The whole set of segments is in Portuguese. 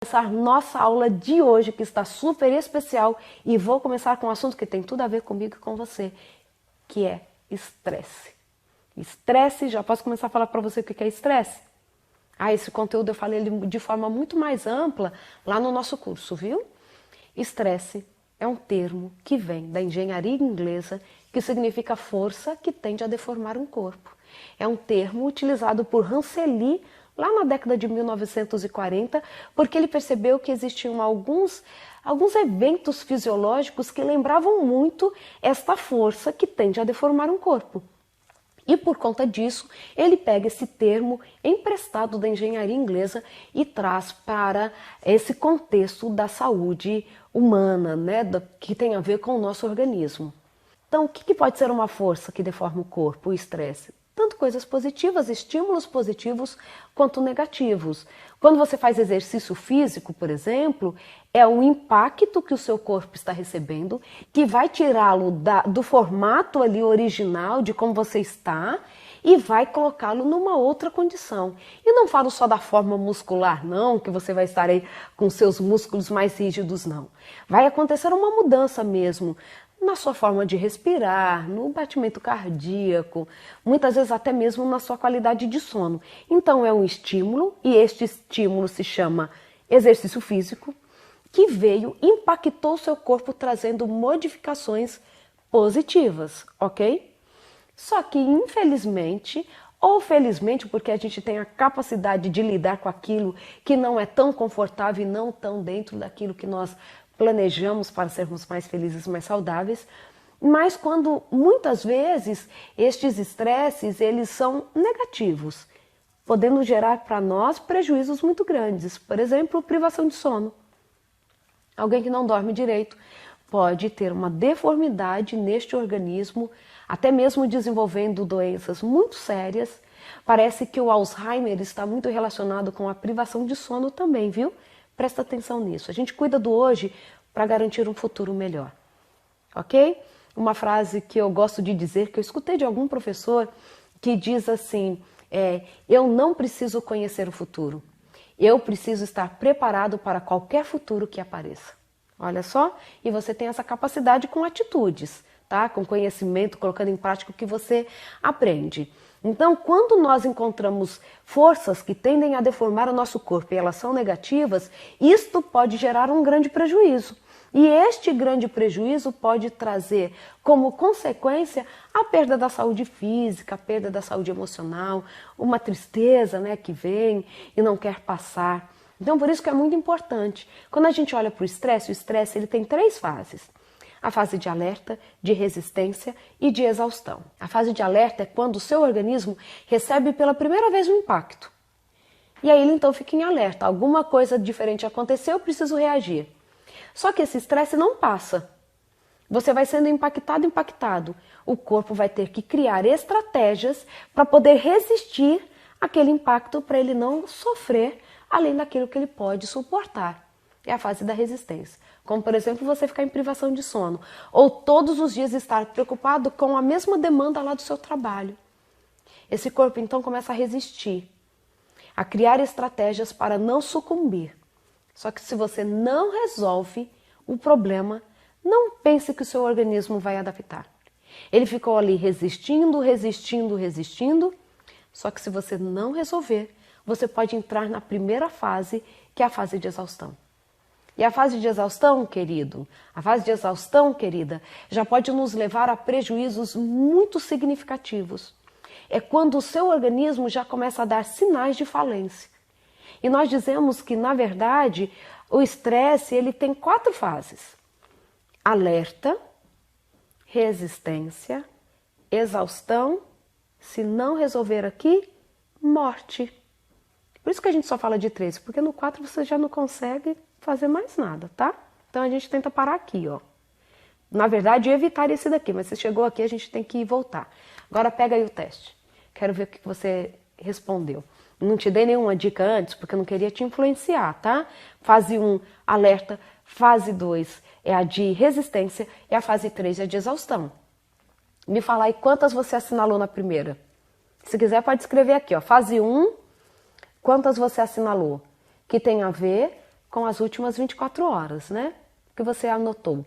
começar nossa aula de hoje, que está super especial, e vou começar com um assunto que tem tudo a ver comigo e com você, que é estresse. Estresse, já posso começar a falar para você o que é estresse? Esse conteúdo eu falei de forma muito mais ampla lá no nosso curso, viu? Estresse é um termo que vem da engenharia inglesa, que significa força que tende a deformar um corpo. É um termo utilizado por Rancelli lá na década de 1940, porque ele percebeu que existiam alguns eventos fisiológicos que lembravam muito esta força que tende a deformar um corpo. E por conta disso, ele pega esse termo emprestado da engenharia inglesa e traz para esse contexto da saúde humana, né, que tem a ver com o nosso organismo. Então, o que pode ser uma força que deforma o corpo, o estresse? Tanto coisas positivas, estímulos positivos, quanto negativos. Quando você faz exercício físico, por exemplo, é o impacto que o seu corpo está recebendo que vai tirá-lo do formato ali original de como você está e vai colocá-lo numa outra condição. E não falo só da forma muscular, não, que você vai estar aí com seus músculos mais rígidos, não. Vai acontecer uma mudança mesmo na sua forma de respirar, no batimento cardíaco, muitas vezes até mesmo na sua qualidade de sono. Então é um estímulo, e este estímulo se chama exercício físico, que veio, impactou o seu corpo trazendo modificações positivas, ok? Só que infelizmente, ou felizmente, porque a gente tem a capacidade de lidar com aquilo que não é tão confortável e não tão dentro daquilo que nós planejamos para sermos mais felizes, mais saudáveis, mas quando muitas vezes estes estresses eles são negativos, podendo gerar para nós prejuízos muito grandes. Por exemplo, privação de sono. Alguém que não dorme direito pode ter uma deformidade neste organismo, até mesmo desenvolvendo doenças muito sérias. Parece que o Alzheimer está muito relacionado com a privação de sono também, viu? Presta atenção nisso. A gente cuida do hoje para garantir um futuro melhor, ok? Uma frase que eu gosto de dizer, que eu escutei de algum professor, que diz assim, eu não preciso conhecer o futuro, eu preciso estar preparado para qualquer futuro que apareça. Olha só, e você tem essa capacidade com atitudes, tá? Com conhecimento, colocando em prática o que você aprende. Então, quando nós encontramos forças que tendem a deformar o nosso corpo e elas são negativas, isto pode gerar um grande prejuízo. E este grande prejuízo pode trazer como consequência a perda da saúde física, a perda da saúde emocional, uma tristeza, né, que vem e não quer passar. Então, por isso que é muito importante. Quando a gente olha para o estresse ele tem 3 fases. A fase de alerta, de resistência e de exaustão. A fase de alerta é quando o seu organismo recebe pela primeira vez um impacto. E aí ele então fica em alerta. Alguma coisa diferente aconteceu, eu preciso reagir. Só que esse estresse não passa. Você vai sendo impactado. O corpo vai ter que criar estratégias para poder resistir àquele impacto, para ele não sofrer além daquilo que ele pode suportar. É a fase da resistência. Como, por exemplo, você ficar em privação de sono. Ou todos os dias estar preocupado com a mesma demanda lá do seu trabalho. Esse corpo, então, começa a resistir. A criar estratégias para não sucumbir. Só que se você não resolve o problema, não pense que o seu organismo vai adaptar. Ele ficou ali resistindo. Só que se você não resolver, você pode entrar na primeira fase, que é a fase de exaustão. E a fase de exaustão, querido, querida, já pode nos levar a prejuízos muito significativos. É quando o seu organismo já começa a dar sinais de falência. E nós dizemos que, na verdade, o estresse ele tem 4 fases. Alerta, resistência, exaustão, se não resolver aqui, morte. Por isso que a gente só fala de 3, porque no 4 você já não consegue fazer mais nada, tá? Então a gente tenta parar aqui, ó. Na verdade, evitar esse daqui, mas se chegou aqui, a gente tem que voltar. Agora pega aí o teste. Quero ver o que você respondeu. Não te dei nenhuma dica antes, porque eu não queria te influenciar, tá? Fase 1, alerta. Fase 2 é a de resistência e a fase 3 é a de exaustão. Me fala aí quantas você assinalou na primeira. Se quiser, pode escrever aqui, ó. Fase 1, quantas você assinalou? Que tem a ver com as últimas 24 horas, né? Que você anotou.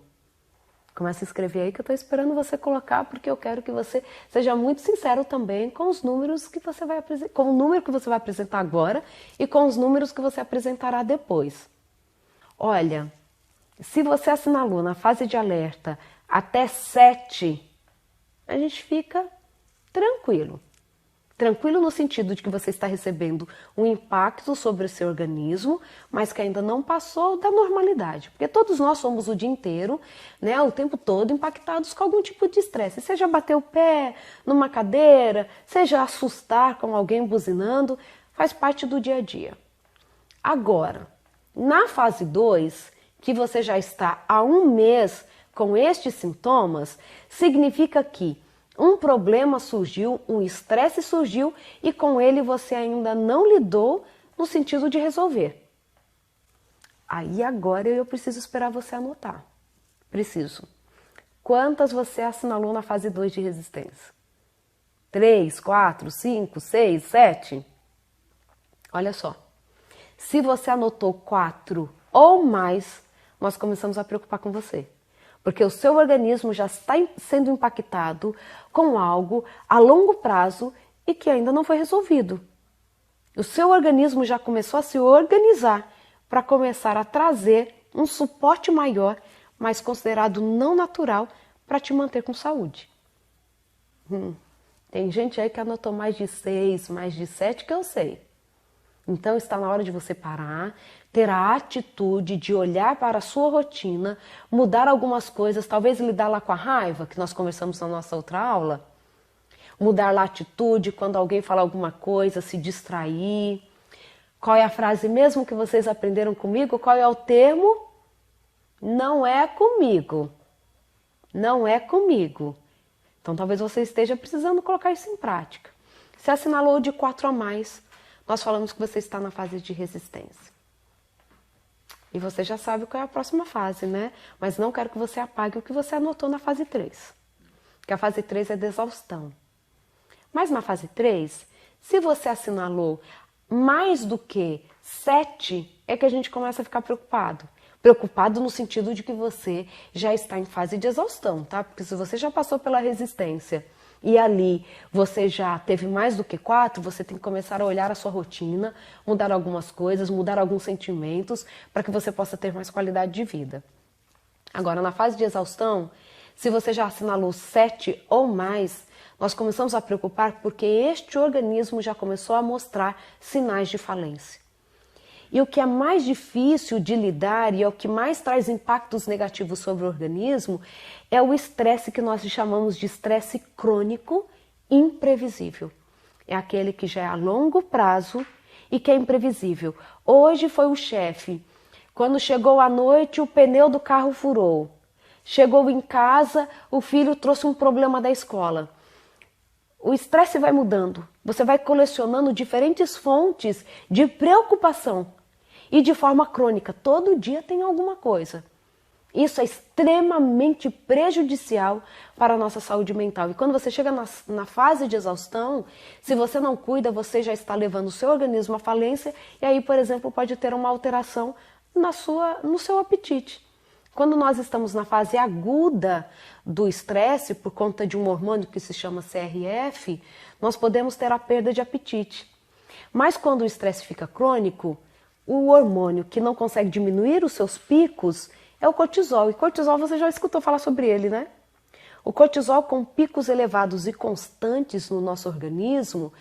Começa a escrever aí que eu estou esperando você colocar, porque eu quero que você seja muito sincero também com os números que você vai apresentar, com o número que você vai apresentar agora e com os números que você apresentará depois. Olha, se você assinalou na fase de alerta até 7, a gente fica tranquilo. Tranquilo no sentido de que você está recebendo um impacto sobre o seu organismo, mas que ainda não passou da normalidade. Porque todos nós somos o dia inteiro, né, o tempo todo impactados com algum tipo de estresse. Seja bater o pé numa cadeira, seja assustar com alguém buzinando, faz parte do dia a dia. Agora, na fase 2, que você já está há 1 mês com estes sintomas, significa que um problema surgiu, um estresse surgiu e com ele você ainda não lidou no sentido de resolver. Aí agora eu preciso esperar você anotar. Preciso. Quantas você assinalou na fase 2 de resistência? 3, 4, 5, 6, 7? Olha só. Se você anotou 4 ou mais, nós começamos a preocupar com você. Porque o seu organismo já está sendo impactado com algo a longo prazo e que ainda não foi resolvido. O seu organismo já começou a se organizar para começar a trazer um suporte maior, mas considerado não natural, para te manter com saúde. Tem gente aí que anotou mais de 6, mais de 7 que eu sei. Então está na hora de você parar, ter a atitude de olhar para a sua rotina, mudar algumas coisas, talvez lidar lá com a raiva, que nós conversamos na nossa outra aula. Mudar lá a atitude, quando alguém fala alguma coisa, se distrair. Qual é a frase mesmo que vocês aprenderam comigo? Qual é o termo? Não é comigo. Não é comigo. Então talvez você esteja precisando colocar isso em prática. Se assinalou de 4 a mais, nós falamos que você está na fase de resistência. E você já sabe qual é a próxima fase, né? Mas não quero que você apague o que você anotou na fase 3. Porque a fase 3 é de exaustão. Mas na fase 3, se você assinalou mais do que 7, é que a gente começa a ficar preocupado. Preocupado no sentido de que você já está em fase de exaustão, tá? Porque se você já passou pela resistência e ali você já teve mais do que 4, você tem que começar a olhar a sua rotina, mudar algumas coisas, mudar alguns sentimentos, para que você possa ter mais qualidade de vida. Agora, na fase de exaustão, se você já assinalou 7 ou mais, nós começamos a preocupar porque este organismo já começou a mostrar sinais de falência. E o que é mais difícil de lidar e é o que mais traz impactos negativos sobre o organismo é o estresse que nós chamamos de estresse crônico imprevisível. É aquele que já é a longo prazo e que é imprevisível. Hoje foi o chefe. Quando chegou à noite, o pneu do carro furou. Chegou em casa, o filho trouxe um problema da escola. O estresse vai mudando. Você vai colecionando diferentes fontes de preocupação. E de forma crônica, todo dia tem alguma coisa. Isso é extremamente prejudicial para a nossa saúde mental. E quando você chega na fase de exaustão, se você não cuida, você já está levando o seu organismo à falência e aí, por exemplo, pode ter uma alteração no seu apetite. Quando nós estamos na fase aguda do estresse, por conta de um hormônio que se chama CRF, nós podemos ter a perda de apetite. Mas quando o estresse fica crônico, o hormônio que não consegue diminuir os seus picos é o cortisol. E cortisol você já escutou falar sobre ele, né? O cortisol com picos elevados e constantes no nosso organismo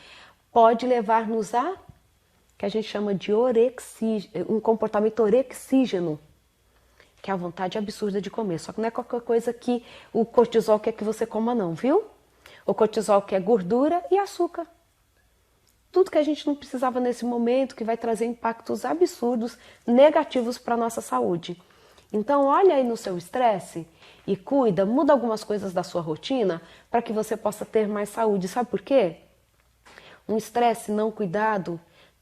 pode levar-nos a, que a gente chama de um comportamento orexígeno, que é a vontade absurda de comer. Só que não é qualquer coisa que o cortisol quer que você coma não, viu? O cortisol quer gordura e açúcar. Tudo que a gente não precisava nesse momento, que vai trazer impactos absurdos, negativos para a nossa saúde. Então, olha aí no seu estresse e cuida, muda algumas coisas da sua rotina para que você possa ter mais saúde. Sabe por quê? Um estresse não cuidado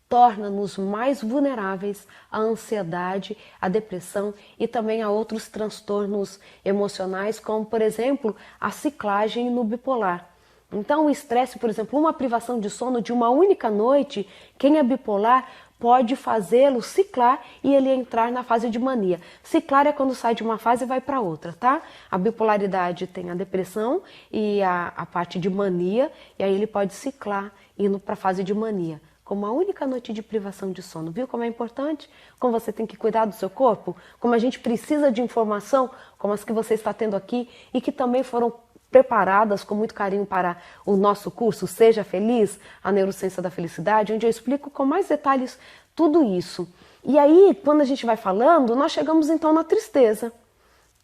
torna-nos mais vulneráveis à ansiedade, à depressão e também a outros transtornos emocionais, como, por exemplo, a ciclagem no bipolar. Então, o estresse, por exemplo, uma privação de sono de uma única noite, quem é bipolar pode fazê-lo ciclar e ele entrar na fase de mania. Ciclar é quando sai de uma fase e vai para outra, tá? A bipolaridade tem a depressão e a parte de mania, e aí ele pode ciclar indo para a fase de mania. Como a única noite de privação de sono. Viu como é importante? Como você tem que cuidar do seu corpo? Como a gente precisa de informação, como as que você está tendo aqui, e que também foram preparadas com muito carinho para o nosso curso Seja Feliz, a Neurociência da Felicidade, onde eu explico com mais detalhes tudo isso. E aí, quando a gente vai falando, nós chegamos então na tristeza,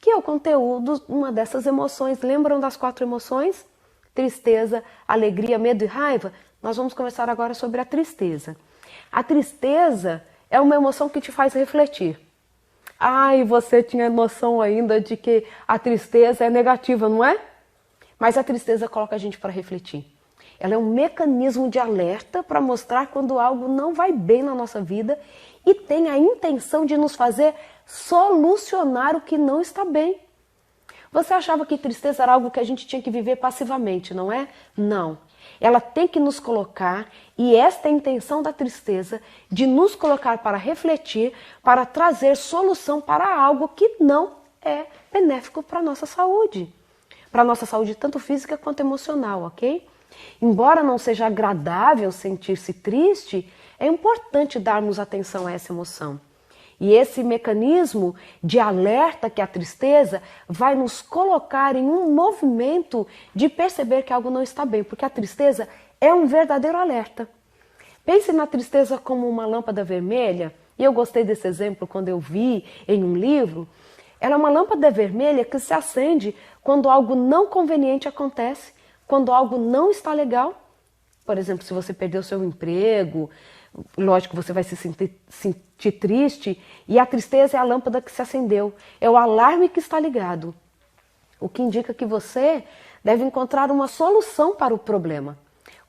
que é o conteúdo, uma dessas emoções. Lembram das 4 emoções? Tristeza, alegria, medo e raiva? Nós vamos conversar agora sobre a tristeza. A tristeza é uma emoção que te faz refletir. E você tinha noção ainda de que a tristeza é negativa, não é? Mas a tristeza coloca a gente para refletir. Ela é um mecanismo de alerta para mostrar quando algo não vai bem na nossa vida e tem a intenção de nos fazer solucionar o que não está bem. Você achava que tristeza era algo que a gente tinha que viver passivamente, não é? Não. Ela tem que nos colocar, e esta é a intenção da tristeza, de nos colocar para refletir, para trazer solução para algo que não é benéfico para a nossa saúde. Para a nossa saúde tanto física quanto emocional, ok? Embora não seja agradável sentir-se triste, é importante darmos atenção a essa emoção. E esse mecanismo de alerta que é a tristeza vai nos colocar em um movimento de perceber que algo não está bem, porque a tristeza é um verdadeiro alerta. Pense na tristeza como uma lâmpada vermelha, e eu gostei desse exemplo quando eu vi em um livro. Ela é uma lâmpada vermelha que se acende quando algo não conveniente acontece, quando algo não está legal. Por exemplo, se você perdeu seu emprego, lógico, você vai se sentir triste, e a tristeza é a lâmpada que se acendeu, é o alarme que está ligado, o que indica que você deve encontrar uma solução para o problema.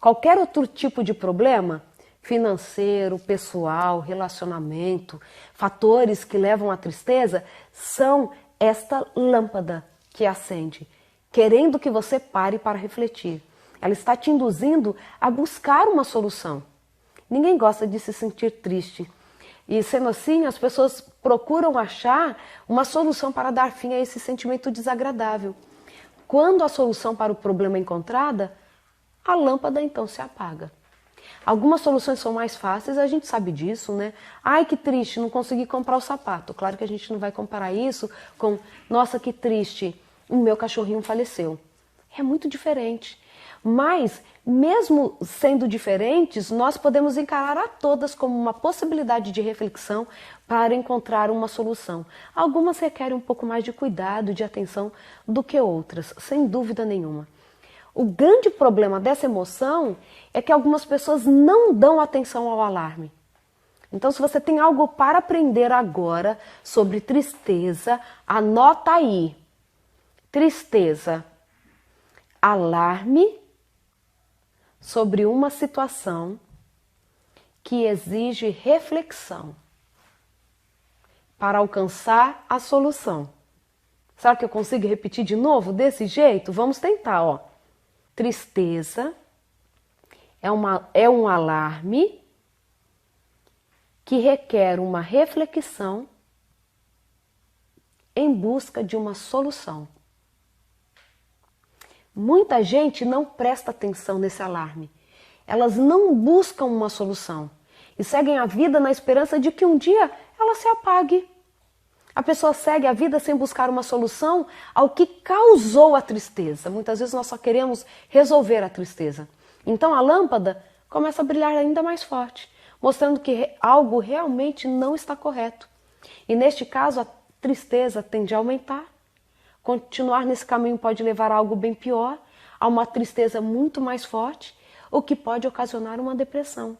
Qualquer outro tipo de problema, financeiro, pessoal, relacionamento, fatores que levam à tristeza, são esta lâmpada que acende, querendo que você pare para refletir. Ela está te induzindo a buscar uma solução. Ninguém gosta de se sentir triste. E sendo assim, as pessoas procuram achar uma solução para dar fim a esse sentimento desagradável. Quando a solução para o problema é encontrada, a lâmpada então se apaga. Algumas soluções são mais fáceis, a gente sabe disso, né? Ai, que triste, não consegui comprar o sapato. Claro que a gente não vai comparar isso com, nossa, que triste, o meu cachorrinho faleceu. É muito diferente. Mas, mesmo sendo diferentes, nós podemos encarar a todas como uma possibilidade de reflexão para encontrar uma solução. Algumas requerem um pouco mais de cuidado, de atenção do que outras, sem dúvida nenhuma. O grande problema dessa emoção é que algumas pessoas não dão atenção ao alarme. Então, se você tem algo para aprender agora sobre tristeza, anota aí. Tristeza, alarme sobre uma situação que exige reflexão para alcançar a solução. Será que eu consigo repetir de novo desse jeito? Vamos tentar, ó. Tristeza é um alarme que requer uma reflexão em busca de uma solução. Muita gente não presta atenção nesse alarme. Elas não buscam uma solução e seguem a vida na esperança de que um dia ela se apague. A pessoa segue a vida sem buscar uma solução ao que causou a tristeza. Muitas vezes nós só queremos resolver a tristeza. Então a lâmpada começa a brilhar ainda mais forte, mostrando que algo realmente não está correto. E neste caso a tristeza tende a aumentar. Continuar nesse caminho pode levar a algo bem pior, a uma tristeza muito mais forte, o que pode ocasionar uma depressão.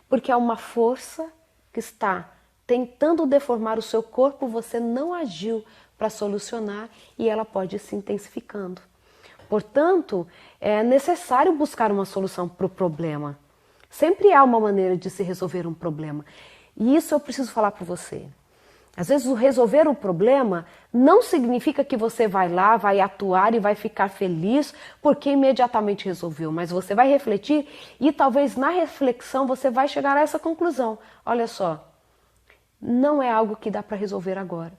Porque há uma força que está tentando deformar o seu corpo, você não agiu para solucionar e ela pode ir se intensificando. Portanto, é necessário buscar uma solução para o problema. Sempre há uma maneira de se resolver um problema. E isso eu preciso falar para você. Às vezes o resolver o problema não significa que você vai lá, vai atuar e vai ficar feliz porque imediatamente resolveu, mas você vai refletir e talvez na reflexão você vai chegar a essa conclusão. Olha só, não é algo que dá para resolver agora.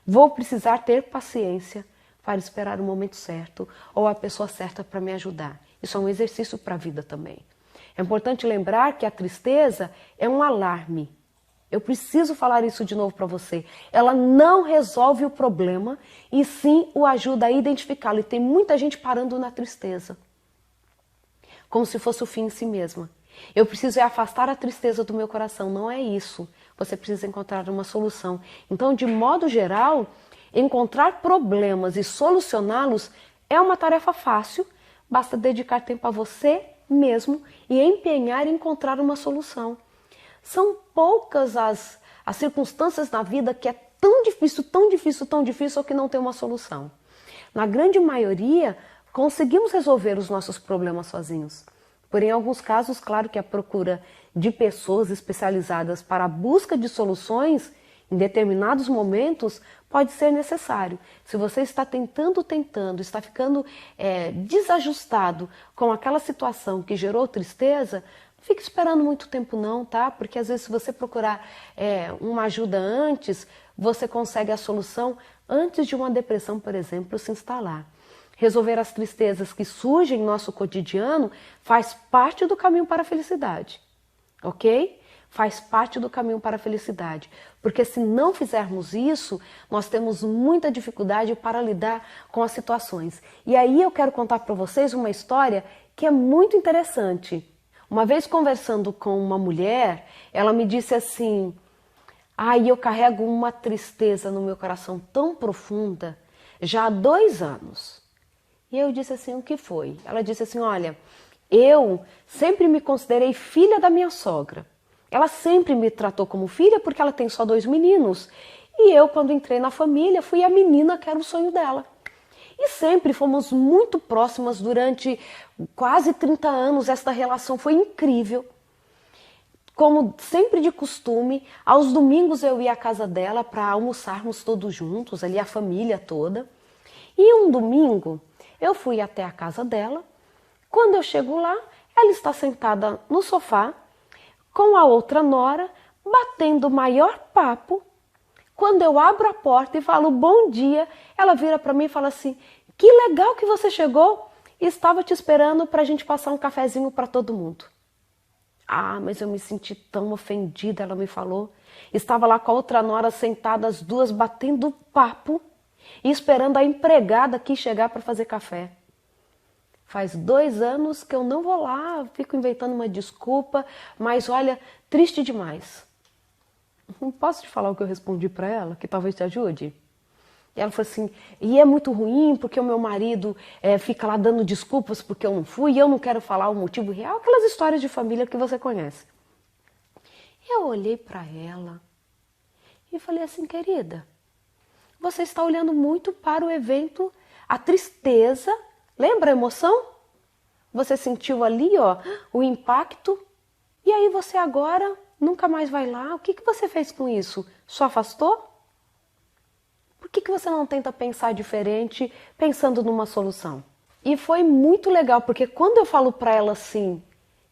Vou precisar ter paciência para esperar o momento certo ou a pessoa certa para me ajudar. Isso é um exercício para a vida também. É importante lembrar que a tristeza é um alarme. Eu preciso falar isso de novo para você. Ela não resolve o problema e sim o ajuda a identificá-lo. E tem muita gente parando na tristeza, como se fosse o fim em si mesma. Eu preciso afastar a tristeza do meu coração. Não é isso. Você precisa encontrar uma solução. Então, de modo geral, encontrar problemas e solucioná-los é uma tarefa fácil. Basta dedicar tempo a você mesmo e empenhar em encontrar uma solução. São poucas as circunstâncias na vida que é tão difícil, tão difícil, tão difícil que não tem uma solução. Na grande maioria, conseguimos resolver os nossos problemas sozinhos. Porém, em alguns casos, claro que a procura de pessoas especializadas para a busca de soluções em determinados momentos pode ser necessário. Se você está tentando, está ficando desajustado com aquela situação que gerou tristeza, não fique esperando muito tempo não, tá? Porque às vezes se você procurar uma ajuda antes, você consegue a solução antes de uma depressão, por exemplo, se instalar. Resolver as tristezas que surgem no nosso cotidiano faz parte do caminho para a felicidade, ok? Faz parte do caminho para a felicidade, porque se não fizermos isso, nós temos muita dificuldade para lidar com as situações. E aí eu quero contar para vocês uma história que é muito interessante. Uma vez conversando com uma mulher, ela me disse assim: eu carrego uma tristeza no meu coração tão profunda, já há 2 anos. E eu disse assim, o que foi? Ela disse assim, olha, eu sempre me considerei filha da minha sogra. Ela sempre me tratou como filha porque ela tem só 2 meninos. E eu, quando entrei na família, fui a menina que era o sonho dela. E sempre fomos muito próximas durante quase 30 anos. Esta relação foi incrível. Como sempre de costume, aos domingos eu ia à casa dela para almoçarmos todos juntos, ali a família toda. E um domingo eu fui até a casa dela. Quando eu chego lá, ela está sentada no sofá com a outra nora, batendo o maior papo. Quando eu abro a porta e falo bom dia, ela vira para mim e fala assim, que legal que você chegou, estava te esperando para a gente passar um cafezinho para todo mundo. Mas eu me senti tão ofendida, ela me falou. Estava lá com a outra nora sentada, as duas batendo papo e esperando a empregada aqui chegar para fazer café. Faz 2 anos que eu não vou lá, fico inventando uma desculpa, mas olha, triste demais. Posso te falar o que eu respondi para ela, que talvez te ajude? E ela falou assim, e é muito ruim porque o meu marido fica lá dando desculpas porque eu não fui e eu não quero falar o motivo real, aquelas histórias de família que você conhece. Eu olhei para ela e falei assim, querida, você está olhando muito para o evento, a tristeza. Lembra a emoção? Você sentiu ali, o impacto. E aí você agora nunca mais vai lá. O que você fez com isso? Só afastou? Por que você não tenta pensar diferente, pensando numa solução? E foi muito legal, porque quando eu falo para ela assim,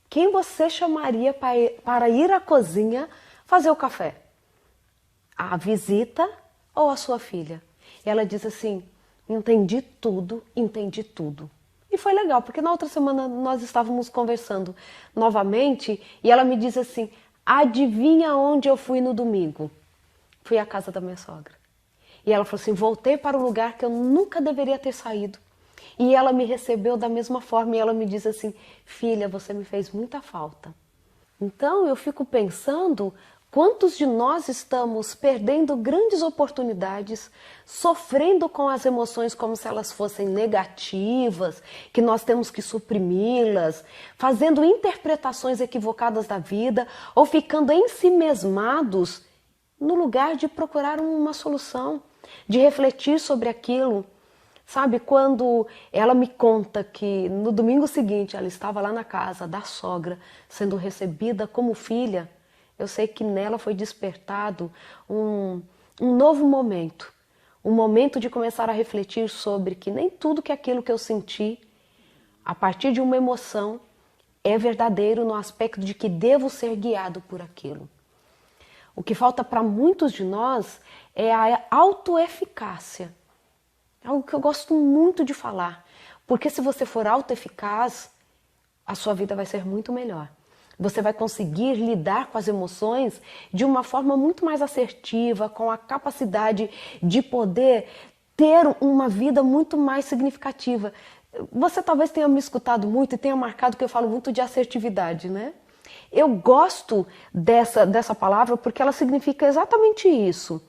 quem você chamaria para ir à cozinha fazer o café? A visita ou a sua filha? E ela diz assim, entendi tudo. E foi legal, porque na outra semana nós estávamos conversando novamente e ela me diz assim, adivinha onde eu fui no domingo? Fui à casa da minha sogra. E ela falou assim, voltei para o lugar que eu nunca deveria ter saído. E ela me recebeu da mesma forma e ela me diz assim, filha, você me fez muita falta. Então eu fico pensando, quantos de nós estamos perdendo grandes oportunidades, sofrendo com as emoções como se elas fossem negativas, que nós temos que suprimi-las, fazendo interpretações equivocadas da vida ou ficando ensimesmados no lugar de procurar uma solução, de refletir sobre aquilo. Sabe, quando ela me conta que no domingo seguinte ela estava lá na casa da sogra, sendo recebida como filha, eu sei que nela foi despertado um um novo momento. Um momento de começar a refletir sobre que nem tudo que aquilo que eu senti a partir de uma emoção é verdadeiro no aspecto de que devo ser guiado por aquilo. O que falta para muitos de nós é a autoeficácia. É algo que eu gosto muito de falar. Porque se você for autoeficaz, a sua vida vai ser muito melhor. Você vai conseguir lidar com as emoções de uma forma muito mais assertiva, com a capacidade de poder ter uma vida muito mais significativa. Você talvez tenha me escutado muito e tenha marcado que eu falo muito de assertividade, né? Eu gosto dessa palavra porque ela significa exatamente isso.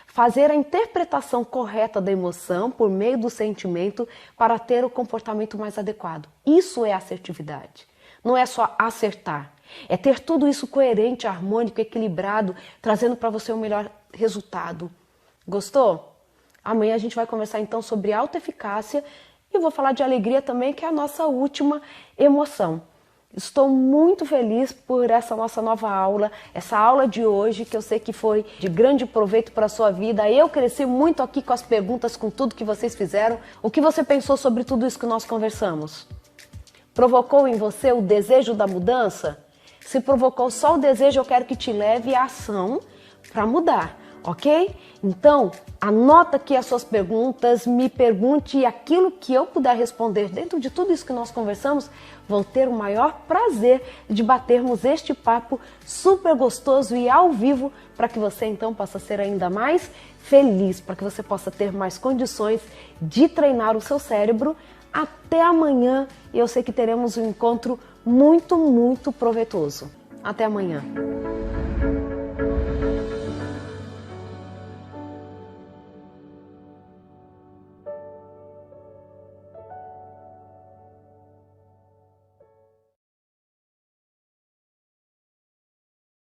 Fazer a interpretação correta da emoção por meio do sentimento para ter o comportamento mais adequado. Isso é assertividade. Não é só acertar. É ter tudo isso coerente, harmônico, equilibrado, trazendo para você o melhor resultado. Gostou? Amanhã a gente vai conversar então sobre autoeficácia e vou falar de alegria também, que é a nossa última emoção. Estou muito feliz por essa nossa nova aula, essa aula de hoje, que eu sei que foi de grande proveito para a sua vida. Eu cresci muito aqui com as perguntas, com tudo que vocês fizeram. O que você pensou sobre tudo isso que nós conversamos? Provocou em você o desejo da mudança? Se provocou só o desejo, eu quero que te leve à ação para mudar, ok? Então, anota aqui as suas perguntas, me pergunte e aquilo que eu puder responder dentro de tudo isso que nós conversamos, vou ter o maior prazer de batermos este papo super gostoso e ao vivo para que você então possa ser ainda mais feliz, para que você possa ter mais condições de treinar o seu cérebro. Até amanhã, e eu sei que teremos um encontro muito, muito proveitoso. Até amanhã.